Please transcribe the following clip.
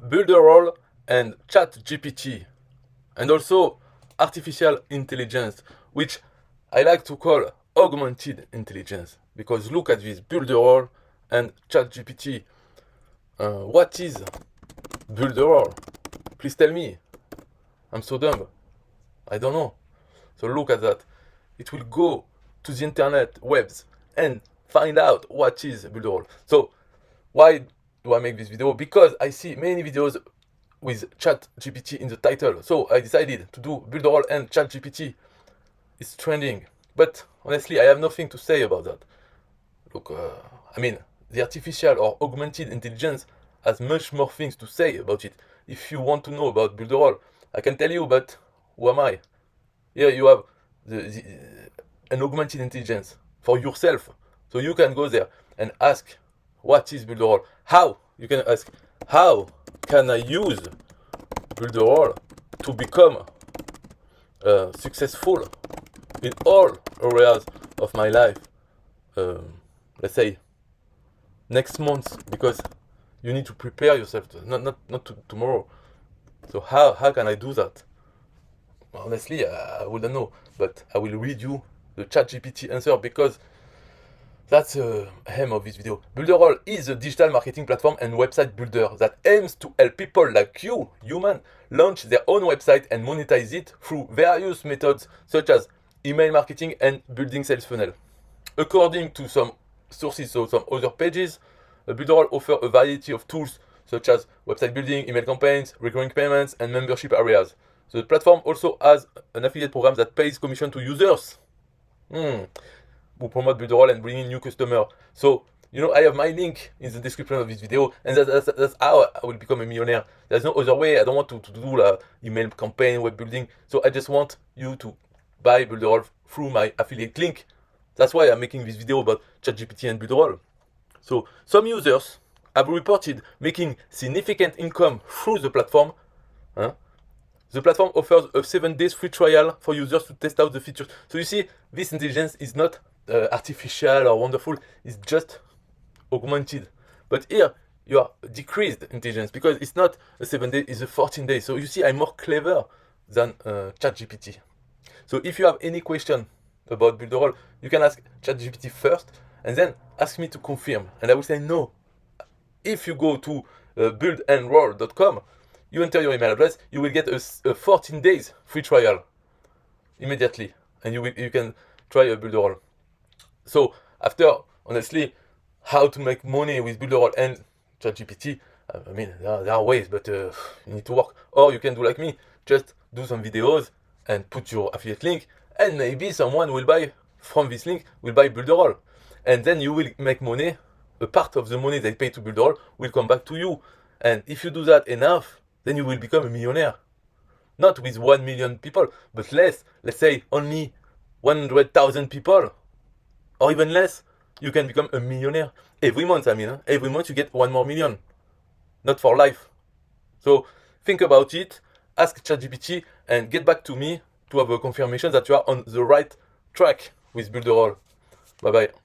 Builderall and ChatGPT, and also artificial intelligence, which I like to call augmented intelligence, because look at this Builderall and ChatGPT. What is Builderall? Please tell me. I'm so dumb. I don't know. So look at that. It will go to the internet webs and find out what is Builderall. So why do I make this video? Because I see many videos with ChatGPT in the title. So I decided to do Builderall and ChatGPT. It's trending. But honestly, I have nothing to say about that. Look, the artificial or augmented intelligence has much more things to say about it. If you want to know about Builderall, I can tell you, but who am I? Here you have an augmented intelligence for yourself. So you can go there and ask, what is Builderall? How? You can ask, how can I use Builderall to become successful in all areas of my life? Let's say next month, because you need to prepare yourself, not tomorrow. So how can I do that? Honestly, I wouldn't know, but I will read you the ChatGPT answer, because that's the aim of this video. Builderall is a digital marketing platform and website builder that aims to help people like you, human, launch their own website and monetize it through various methods such as email marketing and building sales funnel. According to some sources, so some other pages, Builderall offers a variety of tools such as website building, email campaigns, recurring payments, and membership areas. So the platform also has an affiliate program that pays commission to users who promote Builderall and bring in new customers. So, I have my link in the description of this video, and that's how I will become a millionaire. There's no other way. I don't want to do email campaign, web building. So I just want you to buy Builderall through my affiliate link. That's why I'm making this video about ChatGPT and Builderall. So some users have reported making significant income through the platform. The platform offers a 7 days free trial for users to test out the features. So you see, this intelligence is not artificial or wonderful. It's just augmented. But here, you are decreased intelligence, because it's not a 7 days, it's a 14 days. So you see, I'm more clever than ChatGPT. So if you have any question about Builderall, you can ask ChatGPT first, and then ask me to confirm. And I will say no. If you go to buildandroll.com, you enter your email address, you will get a 14 days free trial immediately, and you can try a Builderall. So after, honestly, how to make money with Builderall and ChatGPT, there are ways, but you need to work. Or you can do like me, just do some videos and put your affiliate link, and maybe someone will buy from this link, will buy Builderall. And then you will make money. A part of the money they pay to Builderall will come back to you. And if you do that enough, then you will become a millionaire. Not with 1 million people, but less. Let's say only 100,000 people, or even less. You can become a millionaire. Every month, every month you get 1 more million. Not for life. So think about it, ask ChatGPT, and get back to me to have a confirmation that you are on the right track with Builderall. Bye bye.